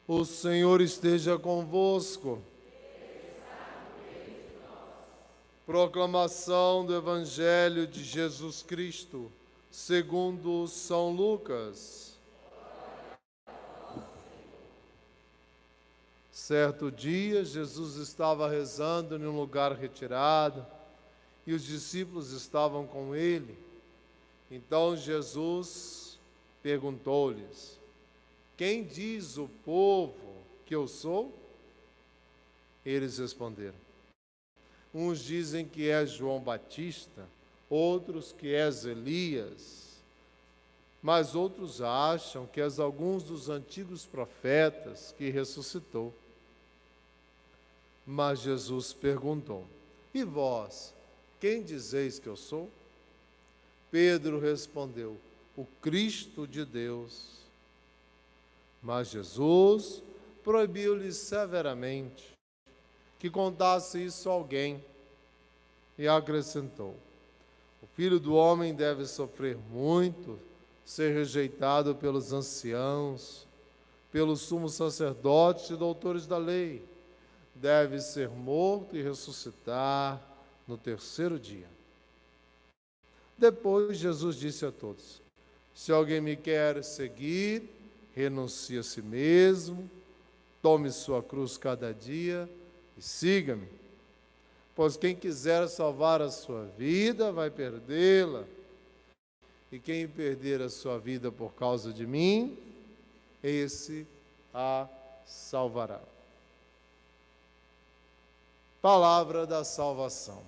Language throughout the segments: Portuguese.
O Senhor esteja convosco. Proclamação do Evangelho de Jesus Cristo, segundo São Lucas. Certo dia, Jesus estava rezando em um lugar retirado e os discípulos estavam com ele. Então Jesus perguntou-lhes: quem diz o povo que eu sou? Eles responderam: uns dizem que és João Batista, outros que és Elias, mas outros acham que és alguns dos antigos profetas que ressuscitou. Mas Jesus perguntou: e vós, quem dizeis que eu sou? Pedro respondeu: o Cristo de Deus. Mas Jesus proibiu-lhe severamente que contasse isso a alguém e acrescentou: o Filho do Homem deve sofrer muito, ser rejeitado pelos anciãos, pelos sumos sacerdotes e doutores da lei, deve ser morto e ressuscitar no terceiro dia. Depois Jesus disse a todos: se alguém me quer seguir, renuncie a si mesmo, tome sua cruz cada dia e siga-me. Pois quem quiser salvar a sua vida vai perdê-la, e quem perder a sua vida por causa de mim, esse a salvará. Palavra da salvação.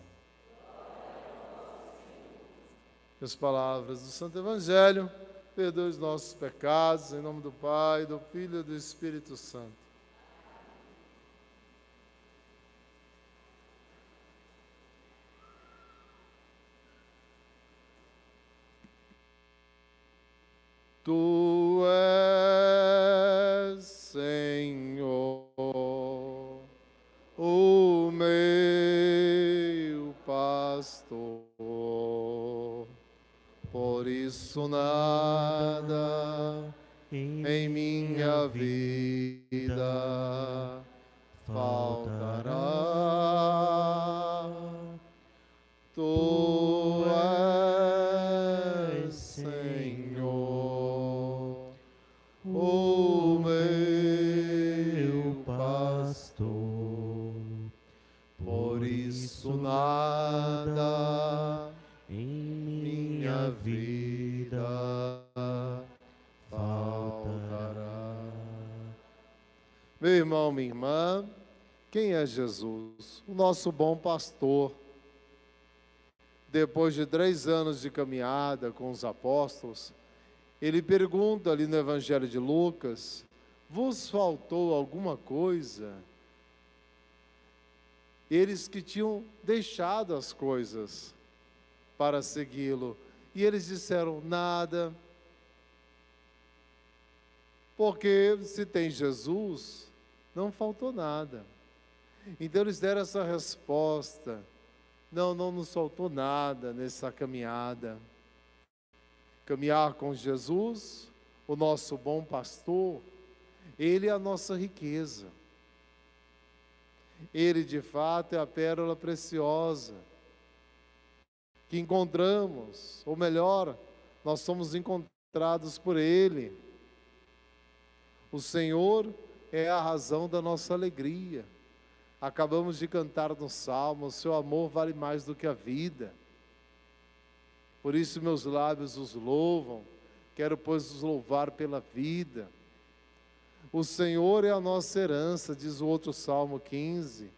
As palavras do Santo Evangelho: perdoe os nossos pecados, em nome do Pai, do Filho e do Espírito Santo. Tu és, Senhor, o meu pastor, por isso nada em minha vida faltará. Tu és, Senhor, o meu pastor, por isso nada em minha vida faltará. Meu irmão, minha irmã, quem é Jesus? O nosso bom pastor. Depois de 3 anos de caminhada com os apóstolos, ele pergunta ali no Evangelho de Lucas: vos faltou alguma coisa? Eles que tinham deixado as coisas para segui-lo, e eles disseram: nada, porque se tem Jesus, não faltou nada. Então eles deram essa resposta: não nos faltou nada nessa caminhada. Caminhar com Jesus, o nosso bom pastor, ele é a nossa riqueza. Ele, de fato, é a pérola preciosa que encontramos, ou melhor, nós somos encontrados por Ele. O Senhor é a razão da nossa alegria. Acabamos de cantar no Salmo: o seu amor vale mais do que a vida. Por isso meus lábios os louvam, quero, pois, os louvar pela vida. O Senhor é a nossa herança, diz o outro Salmo 15.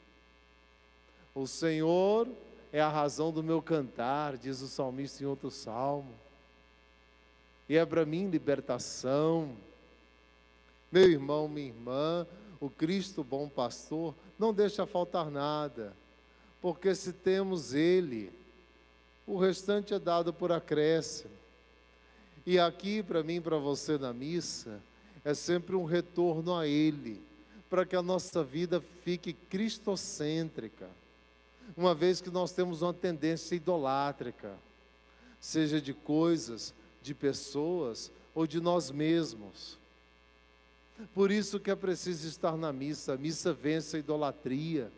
O Senhor é a razão do meu cantar, diz o salmista em outro salmo. E é para mim libertação. Meu irmão, minha irmã, o Cristo bom pastor não deixa faltar nada, porque se temos Ele, o restante é dado por acréscimo. E aqui, para mim e para você na missa, é sempre um retorno a Ele, para que a nossa vida fique cristocêntrica, uma vez que nós temos uma tendência idolátrica, seja de coisas, de pessoas ou de nós mesmos. Por isso que é preciso estar na missa. A missa vence a idolatria,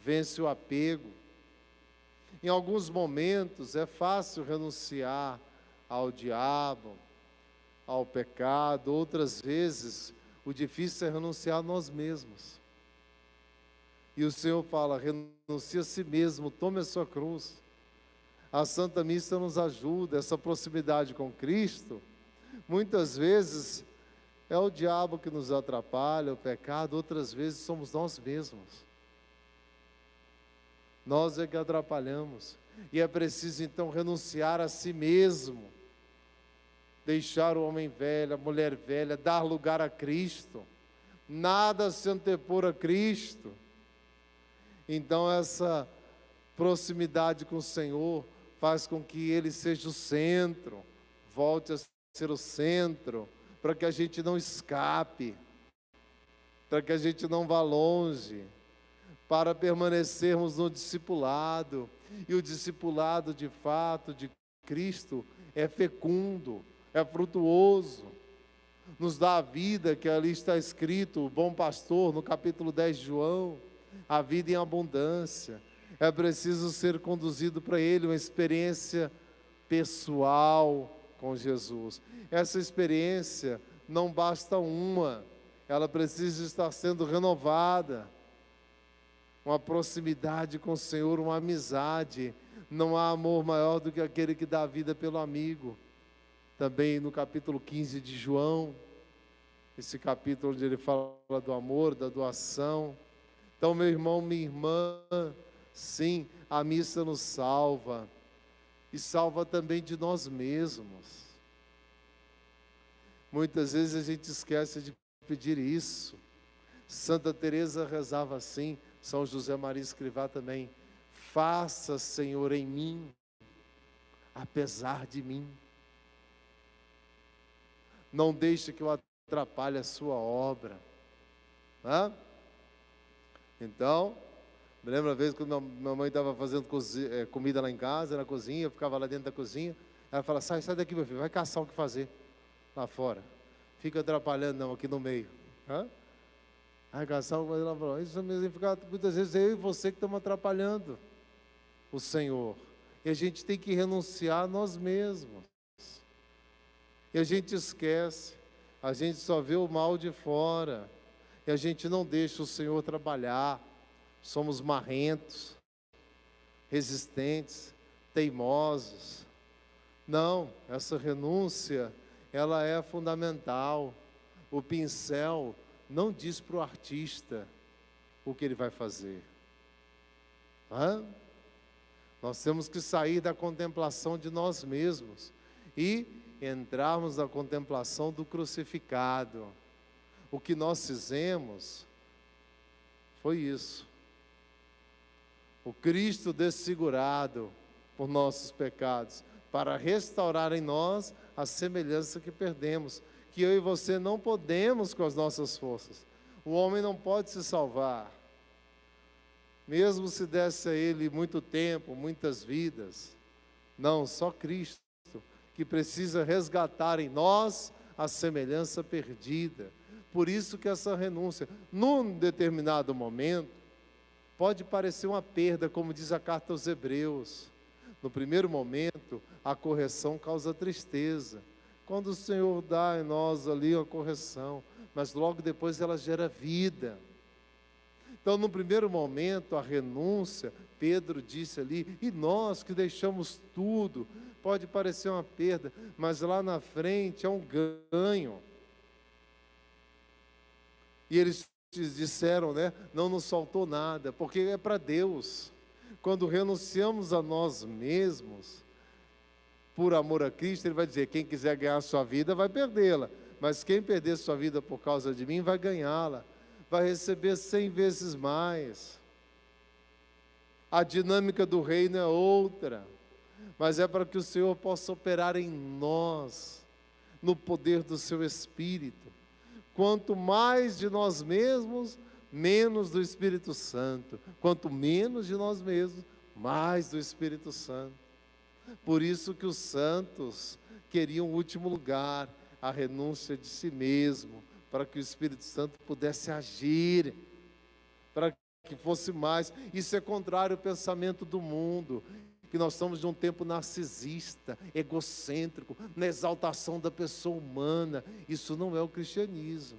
vence o apego. Em alguns momentos é fácil renunciar ao diabo, ao pecado. Outras vezes, o difícil é renunciar a nós mesmos. E o Senhor fala: renuncie a si mesmo, tome a sua cruz. A Santa Missa nos ajuda, essa proximidade com Cristo. Muitas vezes é o diabo que nos atrapalha, o pecado, outras vezes somos nós mesmos. Nós é que atrapalhamos. E é preciso então renunciar a si mesmo, deixar o homem velho, a mulher velha, dar lugar a Cristo. Nada se antepor a Cristo. Então essa proximidade com o Senhor faz com que Ele seja o centro, volte a ser o centro, para que a gente não escape, para que a gente não vá longe, para permanecermos no discipulado. E o discipulado de fato de Cristo é fecundo, é frutuoso, nos dá a vida que ali está escrito, o bom pastor, no capítulo 10 de João, a vida em abundância. É preciso ser conduzido para Ele, uma experiência pessoal com Jesus. Essa experiência não basta uma, ela precisa estar sendo renovada. Uma proximidade com o Senhor, uma amizade. Não há amor maior do que aquele que dá a vida pelo amigo. Também no capítulo 15 de João, esse capítulo onde ele fala do amor, da doação. Então, meu irmão, minha irmã, sim, a missa nos salva. E salva também de nós mesmos. Muitas vezes a gente esquece de pedir isso. Santa Teresa rezava assim, São José Maria Escrivá também: faça, Senhor, em mim, apesar de mim. Não deixe que eu atrapalhe a sua obra. Então, me lembro uma vez quando minha mãe estava fazendo comida lá em casa, na cozinha, eu ficava lá dentro da cozinha, ela falava: sai daqui, meu filho, vai caçar o que fazer lá fora. Fica atrapalhando não, aqui no meio. Vai caçar o que fazer lá fora. Isso mesmo, muitas vezes eu e você que estamos atrapalhando o Senhor. E a gente tem que renunciar a nós mesmos. E a gente esquece, a gente só vê o mal de fora, e a gente não deixa o Senhor trabalhar. Somos marrentos, resistentes, teimosos. Não, essa renúncia, ela é fundamental. O pincel não diz para o artista o que ele vai fazer. Nós temos que sair da contemplação de nós mesmos e entrarmos na contemplação do crucificado. O que nós fizemos foi isso. O Cristo desfigurado por nossos pecados, para restaurar em nós a semelhança que perdemos, que eu e você não podemos com as nossas forças. O homem não pode se salvar, mesmo se desse a ele muito tempo, muitas vidas. Não, só Cristo, que precisa resgatar em nós a semelhança perdida. Por isso que essa renúncia, num determinado momento, pode parecer uma perda, como diz a carta aos Hebreus. No primeiro momento, a correção causa tristeza. Quando o Senhor dá em nós ali a correção, mas logo depois ela gera vida. Então, no primeiro momento, a renúncia, Pedro disse ali, e nós que deixamos tudo, pode parecer uma perda, mas lá na frente é um ganho. E eles disseram, não nos faltou nada, porque é para Deus. Quando renunciamos a nós mesmos, por amor a Cristo, Ele vai dizer: quem quiser ganhar a sua vida vai perdê-la, mas quem perder sua vida por causa de mim vai ganhá-la, vai receber 100 vezes mais. A dinâmica do reino é outra, mas é para que o Senhor possa operar em nós, no poder do seu Espírito. Quanto mais de nós mesmos, menos do Espírito Santo. Quanto menos de nós mesmos, mais do Espírito Santo. Por isso que os santos queriam o último lugar, a renúncia de si mesmo, para que o Espírito Santo pudesse agir, para que fosse mais. Isso é contrário ao pensamento do mundo, que nós estamos de um tempo narcisista, egocêntrico, na exaltação da pessoa humana. Isso não é o cristianismo.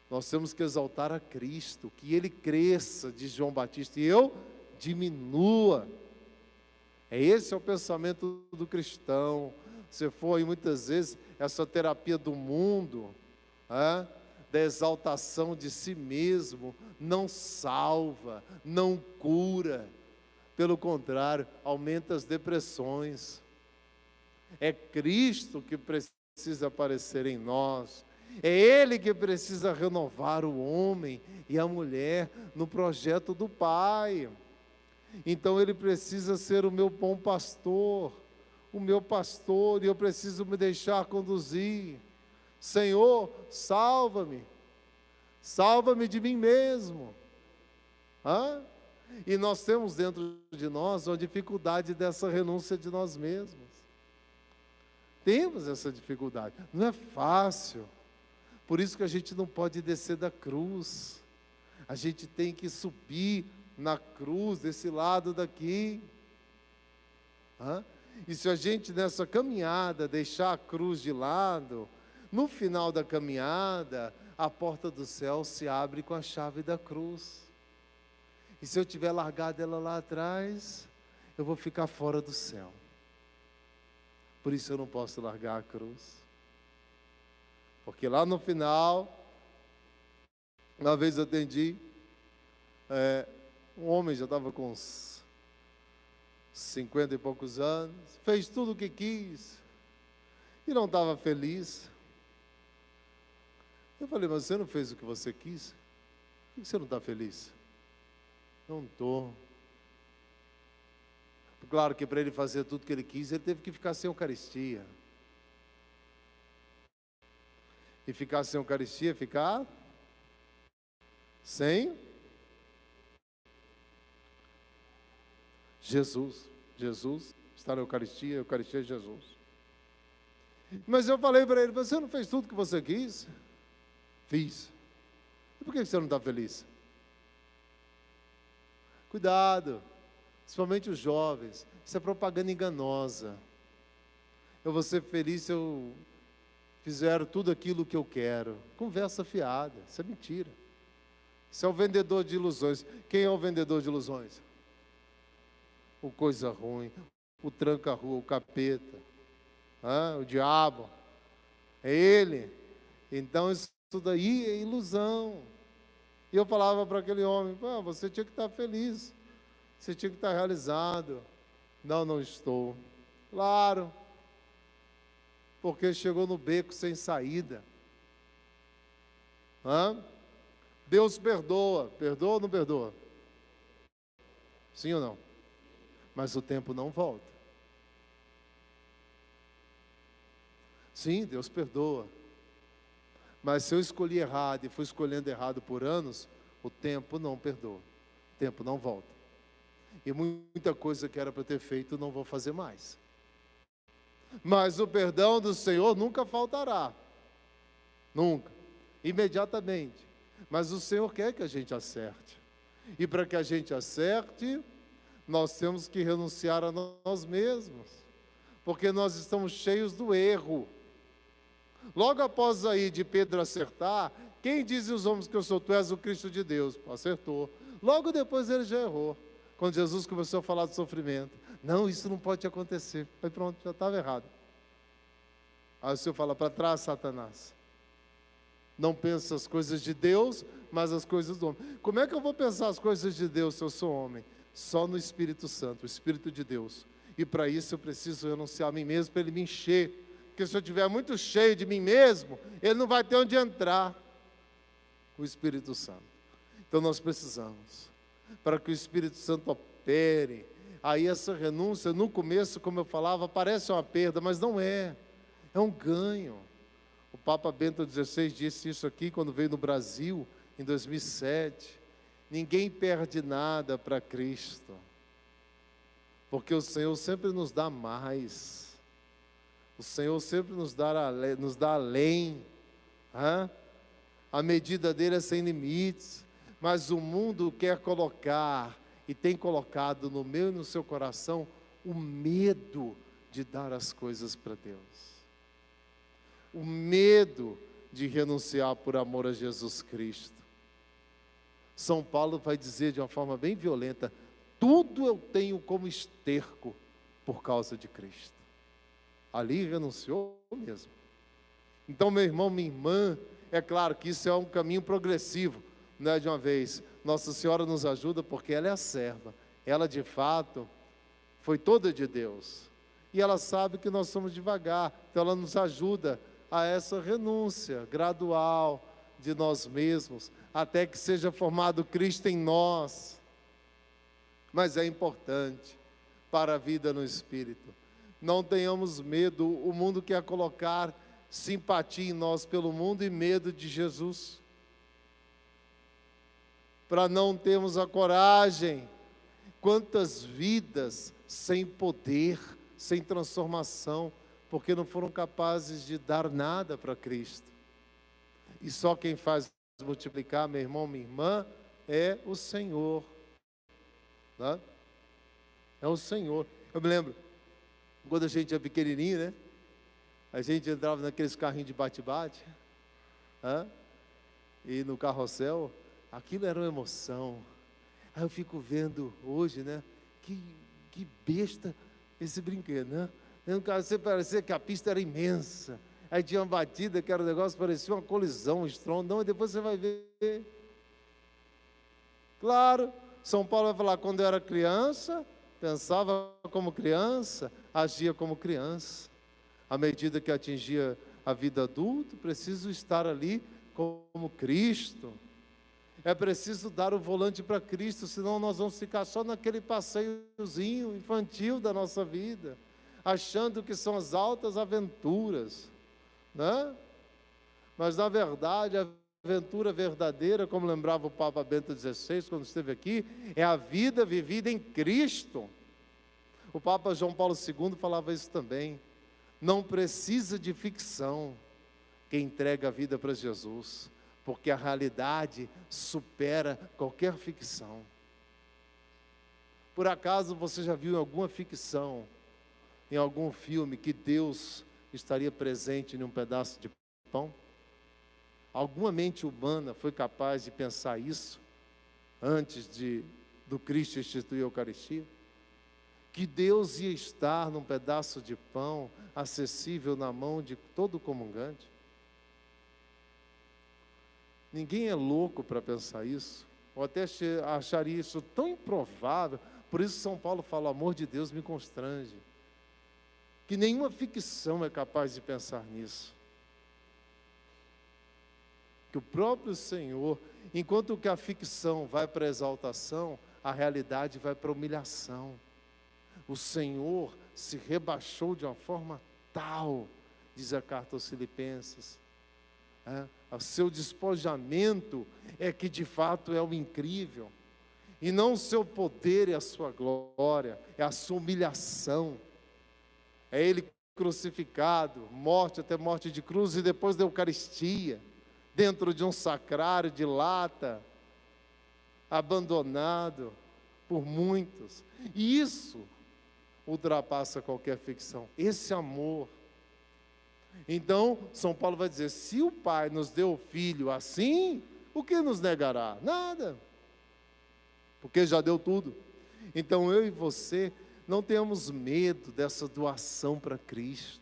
Nós temos que exaltar a Cristo, que Ele cresça, diz João Batista, e eu diminua. Esse é o pensamento do cristão. Se for aí muitas vezes essa terapia do mundo, da exaltação de si mesmo, não salva, não cura. Pelo contrário, aumenta as depressões. É Cristo que precisa aparecer em nós. É Ele que precisa renovar o homem e a mulher no projeto do Pai. Então Ele precisa ser o meu bom pastor, e eu preciso me deixar conduzir. Senhor, salva-me de mim mesmo. E nós temos dentro de nós uma dificuldade dessa renúncia de nós mesmos. Temos essa dificuldade, não é fácil. Por isso que a gente não pode descer da cruz. A gente tem que subir na cruz, desse lado daqui. E se a gente nessa caminhada deixar a cruz de lado, no final da caminhada, a porta do céu se abre com a chave da cruz. E se eu tiver largado ela lá atrás, eu vou ficar fora do céu. Por isso eu não posso largar a cruz. Porque lá no final, uma vez eu atendi, um homem já estava com uns 50 e poucos anos, fez tudo o que quis e não estava feliz. Eu falei, mas você não fez o que você quis? Por que você não está feliz? Não estou. Claro que para ele fazer tudo o que ele quis, ele teve que ficar sem Eucaristia. E ficar sem Eucaristia, ficar sem Jesus. Jesus está na Eucaristia, a Eucaristia é Jesus. Mas eu falei para ele, você não fez tudo o que você quis? Fiz. E por que você não está feliz? Cuidado, principalmente os jovens, isso é propaganda enganosa. Eu vou ser feliz se eu fizer tudo aquilo que eu quero. Conversa fiada, isso é mentira. Isso é o vendedor de ilusões. Quem é o vendedor de ilusões? O coisa ruim, o tranca-rua, o capeta, o diabo. É ele. Então isso daí é ilusão. E eu falava para aquele homem, você tinha que estar feliz, você tinha que estar realizado. Não estou. Claro, porque chegou no beco sem saída. Deus perdoa ou não perdoa? Sim ou não? Mas o tempo não volta. Sim, Deus perdoa. Mas se eu escolhi errado e fui escolhendo errado por anos, o tempo não perdoa. O tempo não volta. E muita coisa que era para ter feito, não vou fazer mais. Mas o perdão do Senhor nunca faltará. Nunca. Imediatamente. Mas o Senhor quer que a gente acerte. E para que a gente acerte, nós temos que renunciar a nós mesmos. Porque nós estamos cheios do erro. Logo após aí de Pedro acertar, quem dizem os homens que eu sou? Tu és o Cristo de Deus. Acertou. Logo depois ele já errou. Quando Jesus começou a falar do sofrimento. Não, isso não pode acontecer. Aí pronto, já estava errado. Aí o Senhor fala, para trás, Satanás. Não pensa as coisas de Deus, mas as coisas do homem. Como é que eu vou pensar as coisas de Deus se eu sou homem? Só no Espírito Santo, o Espírito de Deus. E para isso eu preciso renunciar a mim mesmo, para ele me encher. Porque se eu estiver muito cheio de mim mesmo, ele não vai ter onde entrar. O Espírito Santo. Então nós precisamos, para que o Espírito Santo opere. Aí essa renúncia, no começo, como eu falava, parece uma perda, mas não é. É um ganho. O Papa Bento XVI disse isso aqui quando veio no Brasil, em 2007. Ninguém perde nada para Cristo. Porque o Senhor sempre nos dá mais. O Senhor sempre nos dá além. A medida dele é sem limites. Mas o mundo quer colocar, e tem colocado no meu e no seu coração, o medo de dar as coisas para Deus. O medo de renunciar por amor a Jesus Cristo. São Paulo vai dizer de uma forma bem violenta: tudo eu tenho como esterco por causa de Cristo. Ali renunciou mesmo. Então, meu irmão, minha irmã, é claro que isso é um caminho progressivo, não é de uma vez. Nossa Senhora nos ajuda porque ela é a serva. Ela, de fato, foi toda de Deus. E ela sabe que nós somos devagar. Então, ela nos ajuda a essa renúncia gradual de nós mesmos, até que seja formado Cristo em nós. Mas é importante para a vida no Espírito. Não tenhamos medo. O mundo quer colocar simpatia em nós pelo mundo e medo de Jesus. Para não termos a coragem. Quantas vidas sem poder, sem transformação, porque não foram capazes de dar nada para Cristo. E só quem faz multiplicar, meu irmão, minha irmã, é o Senhor. Tá? É o Senhor. Eu me lembro, quando a gente era pequenininho, né? A gente entrava naqueles carrinhos de bate-bate, e no carrossel, aquilo era uma emoção. Aí eu fico vendo hoje, né? Que besta esse brinquedo, né? Você parecia que a pista era imensa. Aí tinha uma batida que era um negócio, parecia uma colisão, um estrondo. Não, e depois você vai ver. Claro, São Paulo vai falar, quando eu era criança, pensava como criança, agia como criança. À medida que atingia a vida adulta, preciso estar ali como Cristo. É preciso dar o volante para Cristo, senão nós vamos ficar só naquele passeiozinho infantil da nossa vida, achando que são as altas aventuras, né? Mas na verdade, a aventura verdadeira, como lembrava o Papa Bento XVI quando esteve aqui, é a vida vivida em Cristo. O Papa João Paulo II falava isso também. Não precisa de ficção quem entrega a vida para Jesus, porque a realidade supera qualquer ficção. Por acaso você já viu em alguma ficção, em algum filme, que Deus estaria presente em um pedaço de pão? Alguma mente humana foi capaz de pensar isso antes do Cristo instituir a Eucaristia? Que Deus ia estar num pedaço de pão acessível na mão de todo comungante? Ninguém é louco para pensar isso, ou até acharia isso tão improvável. Por isso São Paulo fala, o amor de Deus me constrange, que nenhuma ficção é capaz de pensar nisso. Que o próprio Senhor, enquanto que a ficção vai para a exaltação, a realidade vai para a humilhação. O Senhor se rebaixou de uma forma tal, diz a carta aos Filipenses. O seu despojamento é que de fato é o incrível, e não o seu poder e a sua glória, é a sua humilhação. É Ele crucificado, morte até morte de cruz, e depois da Eucaristia, dentro de um sacrário de lata, abandonado por muitos. E isso ultrapassa qualquer ficção, esse amor. Então, São Paulo vai dizer, se o Pai nos deu o Filho assim, o que nos negará? Nada, porque já deu tudo. Então, eu e você não tenhamos medo dessa doação para Cristo,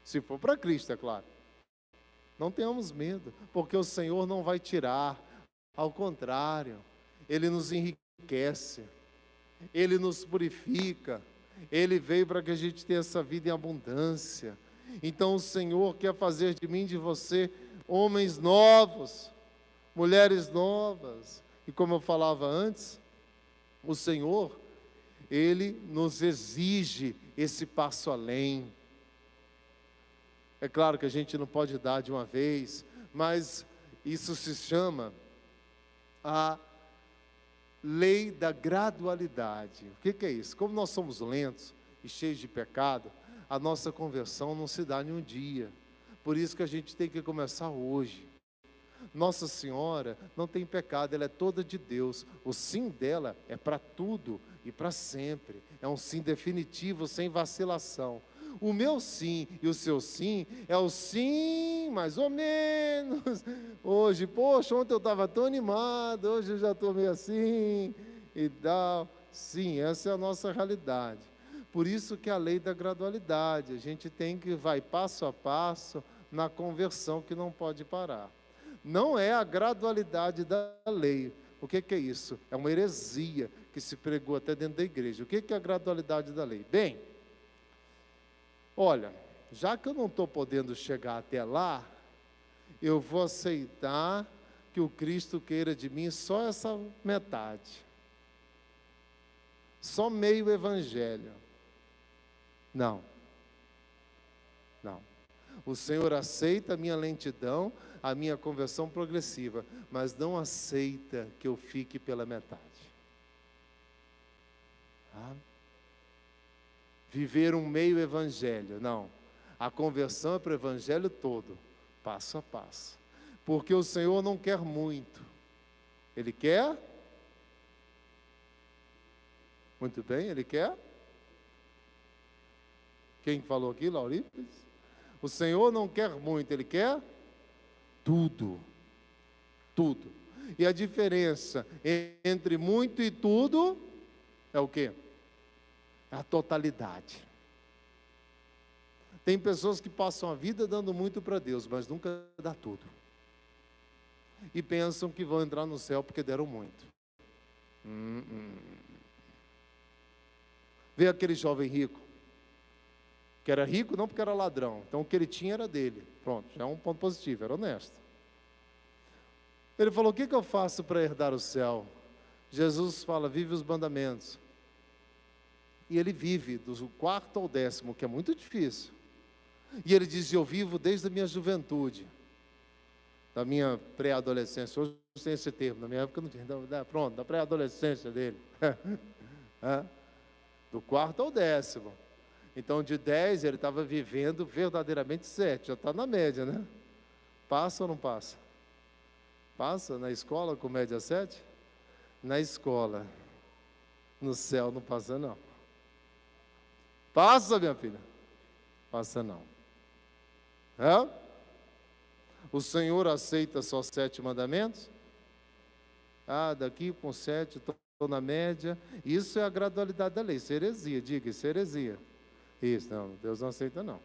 se for para Cristo, é claro. Não tenhamos medo, porque o Senhor não vai tirar, ao contrário, Ele nos enriquece, Ele nos purifica, Ele veio para que a gente tenha essa vida em abundância. Então o Senhor quer fazer de mim e de você homens novos, mulheres novas. E como eu falava antes, o Senhor, Ele nos exige esse passo além. É claro que a gente não pode dar de uma vez, mas isso se chama a lei da gradualidade. O que é isso? Como nós somos lentos e cheios de pecado, A nossa conversão não se dá em um dia. Por isso que a gente tem que começar hoje. Nossa Senhora não tem pecado, ela é toda de Deus. O sim dela é para tudo e para sempre. É um sim definitivo, sem vacilação. O meu sim e o seu sim é o sim, mais ou menos. Hoje, poxa, ontem eu estava tão animado, hoje eu já estou meio assim e tal. Sim, essa é a nossa realidade. Por isso que a lei da gradualidade, a gente tem que vai passo a passo na conversão que não pode parar. Não é a gradualidade da lei. O que é isso? É uma heresia que se pregou até dentro da igreja. O que é a gradualidade da lei? Bem, olha, já que eu não estou podendo chegar até lá, eu vou aceitar que o Cristo queira de mim só essa metade. Só meio evangelho. Não. Não. O Senhor aceita a minha lentidão, a minha conversão progressiva, mas não aceita que eu fique pela metade. Tá? Viver um meio evangelho, não. A conversão é para o evangelho todo, passo a passo. Porque o Senhor não quer muito. Ele quer? Muito bem, Ele quer? Quem falou aqui, Laurípides? O Senhor não quer muito, Ele quer? Tudo. Tudo. E a diferença entre muito e tudo é o quê? É a totalidade. Tem pessoas que passam a vida dando muito para Deus, mas nunca dá tudo. E pensam que vão entrar no céu porque deram muito. Vê aquele jovem rico, que era rico não porque era ladrão, então o que ele tinha era dele. Pronto, já é um ponto positivo, era honesto. Ele falou, o que eu faço para herdar o céu? Jesus fala, vive os mandamentos. E ele vive do 4º ao 10º, que é muito difícil. E ele diz, eu vivo desde a minha juventude, da minha pré-adolescência. Hoje tem esse termo, na minha época não tinha. Pronto, da pré-adolescência dele. Do 4º ao 10º. Então, de 10, ele estava vivendo verdadeiramente 7. Já está na média, né? Passa ou não passa? Passa na escola com média 7? Na escola. No céu não passa, não. Passa, minha filha? Passa, não. É? O Senhor aceita só 7 mandamentos? Daqui com 7, estou na média. Isso é a gradualidade da lei. Isso é heresia, diga, isso é heresia. Isso, não, Deus não aceita, não.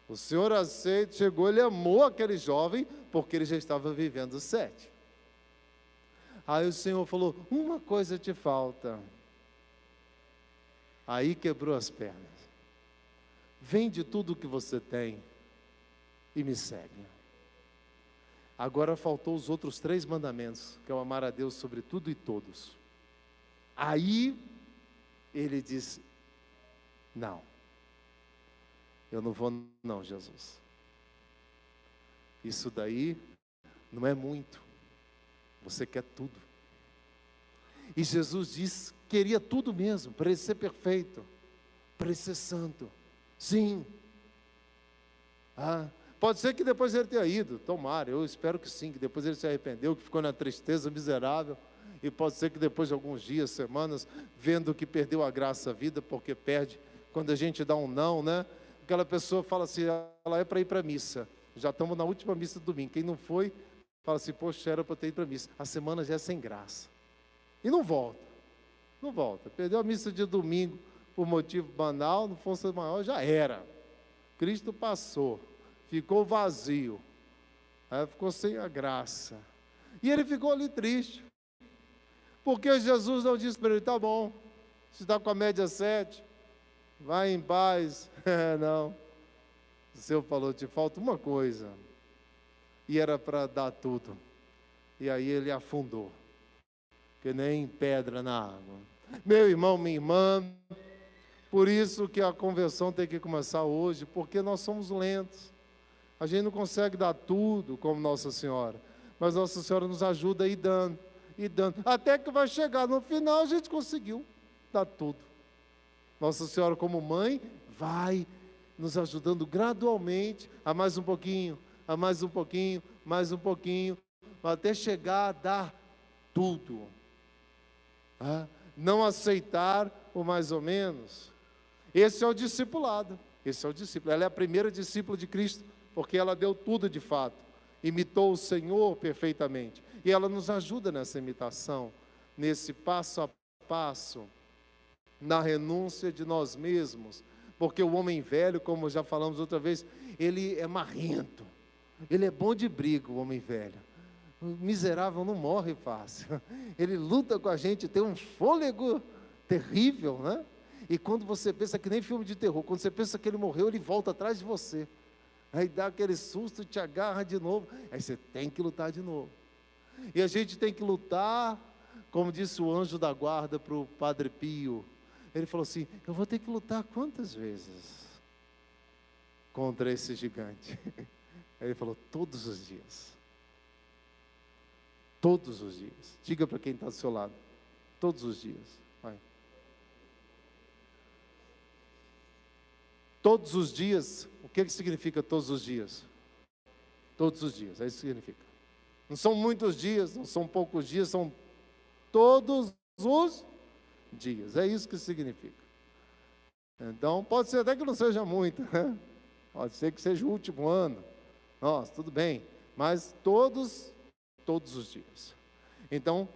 O Senhor aceita, chegou, Ele amou aquele jovem, porque ele já estava vivendo 7. Aí o Senhor falou, uma coisa te falta. Aí quebrou as pernas. Vende tudo o que você tem e me segue. Agora faltou os outros 3 mandamentos, que é o amar a Deus sobre tudo e todos. Aí ele disse, não, eu não vou não, Jesus. Isso daí não é muito. Você quer tudo. E Jesus disse, queria tudo mesmo, para ele ser perfeito, para ele ser santo. Sim. Pode ser que depois ele tenha ido, tomara, eu espero que sim, que depois ele se arrependeu, que ficou na tristeza miserável, e pode ser que depois de alguns dias, semanas, vendo que perdeu a graça da vida, porque perde, quando a gente dá um não, né? Aquela pessoa fala assim, ela é para ir para a missa, já estamos na última missa do domingo, quem não foi, fala assim, poxa, era para ter ido para a missa, a semana já é sem graça, e não volta, perdeu a missa de domingo, por motivo banal, não fosse maior, já era, Cristo passou, ficou vazio, ficou sem a graça, e ele ficou ali triste, porque Jesus não disse para ele, tá bom, você está com a média 7, vai em paz, não, o Senhor falou, te falta uma coisa, e era para dar tudo, e aí ele afundou, que nem pedra na água, meu irmão, minha irmã, por isso que a conversão tem que começar hoje, porque nós somos lentos. A gente não consegue dar tudo como Nossa Senhora, mas Nossa Senhora nos ajuda a ir dando, até que vai chegar no final, a gente conseguiu dar tudo. Nossa Senhora, como mãe, vai nos ajudando gradualmente a mais um pouquinho, a mais um pouquinho, mais um pouquinho, até chegar a dar tudo. Não aceitar o mais ou menos. Esse é o discipulado, esse é o discípulo. Ela é a primeira discípula de Cristo, porque ela deu tudo de fato, imitou o Senhor perfeitamente, e ela nos ajuda nessa imitação, nesse passo a passo, na renúncia de nós mesmos, porque o homem velho, como já falamos outra vez, ele é marrento, ele é bom de briga, o homem velho. O miserável não morre fácil, ele luta com a gente, tem um fôlego terrível, né? E quando você pensa, que nem filme de terror, quando você pensa que ele morreu, ele volta atrás de você, aí dá aquele susto, te agarra de novo, aí você tem que lutar de novo. E a gente tem que lutar, como disse o anjo da guarda para o Padre Pio, ele falou assim: eu vou ter que lutar quantas vezes contra esse gigante? Ele falou: todos os dias. Todos os dias. Diga para quem está do seu lado: todos os dias. Vai. Todos os dias. O que significa todos os dias? Todos os dias, é isso que significa. Não são muitos dias, não são poucos dias, são todos os dias. É isso que significa. Então, pode ser até que não seja muito, né? Pode ser que seja o último ano. Nossa, tudo bem. Mas todos os dias. Então,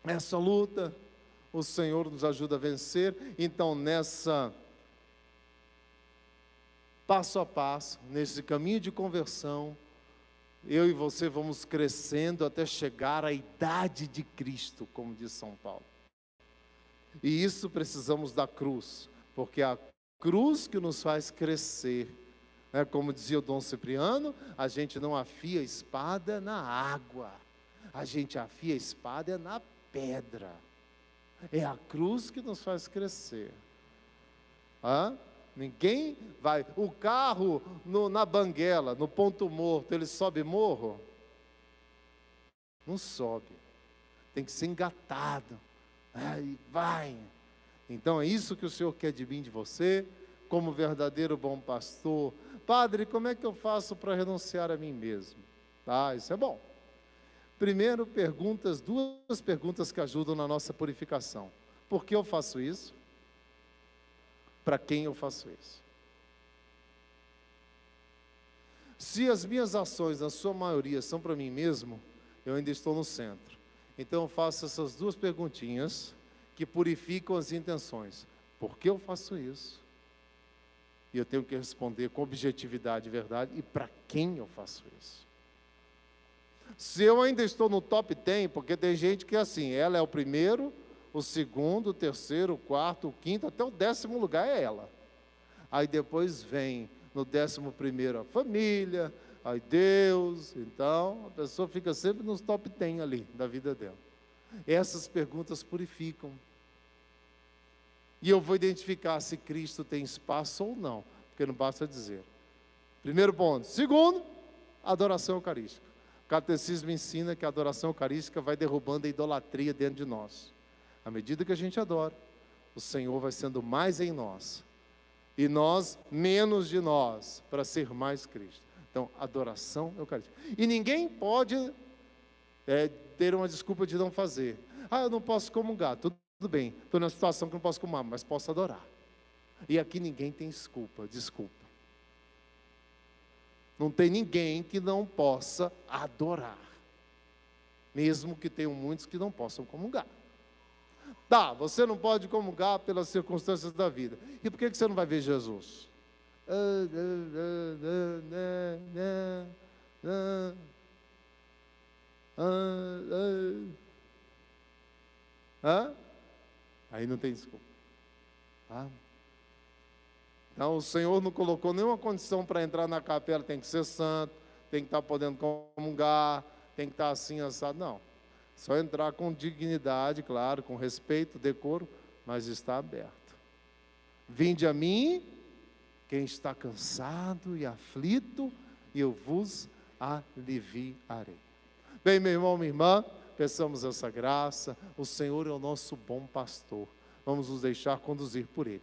essa luta, o Senhor nos ajuda a vencer. Então, nessa passo a passo, nesse caminho de conversão, eu e você vamos crescendo até chegar à idade de Cristo, como diz São Paulo. E isso precisamos da cruz, porque é a cruz que nos faz crescer. Como dizia o Dom Cipriano, a gente não afia a espada na água, a gente afia a espada na pedra. É a cruz que nos faz crescer. Ninguém vai. O carro na banguela, no ponto morto, ele sobe morro? Não sobe. Tem que ser engatado. Aí vai. Então é isso que o Senhor quer de mim, de você, como verdadeiro bom pastor. Padre, como é que eu faço para renunciar a mim mesmo? Isso é bom. Primeiro, duas perguntas que ajudam na nossa purificação. Por que eu faço isso? Para quem eu faço isso? Se as minhas ações, na sua maioria, são para mim mesmo, eu ainda estou no centro. Então eu faço essas duas perguntinhas que purificam as intenções. Por que eu faço isso? E eu tenho que responder com objetividade e verdade. E para quem eu faço isso? Se eu ainda estou no top 10, porque tem gente que é assim, ela é o primeiro, o segundo, o terceiro, o quarto, o quinto, até o 10º lugar é ela. Aí depois vem no 11º a família, aí Deus. Então a pessoa fica sempre nos top 10 ali da vida dela. Essas perguntas purificam. E eu vou identificar se Cristo tem espaço ou não, porque não basta dizer. Primeiro ponto. Segundo, adoração eucarística. O catecismo ensina que a adoração eucarística vai derrubando a idolatria dentro de nós. À medida que a gente adora, o Senhor vai sendo mais em nós, e nós menos de nós, para ser mais Cristo. Então, adoração eucarística. E ninguém pode ter uma desculpa de não fazer. Eu não posso comungar. Tudo bem, estou numa situação que não posso comungar, mas posso adorar. E aqui ninguém tem desculpa. Não tem ninguém que não possa adorar, mesmo que tenham muitos que não possam comungar. Você não pode comungar pelas circunstâncias da vida. E por que você não vai ver Jesus? Aí não tem desculpa. Então o Senhor não colocou nenhuma condição para entrar na capela, tem que ser santo, tem que estar podendo comungar, tem que estar assim, assado. Não. Só entrar com dignidade, claro, com respeito, decoro, mas está aberto. Vinde a mim, quem está cansado e aflito, e eu vos aliviarei. Bem, meu irmão, minha irmã, peçamos essa graça. O Senhor é o nosso bom pastor. Vamos nos deixar conduzir por Ele.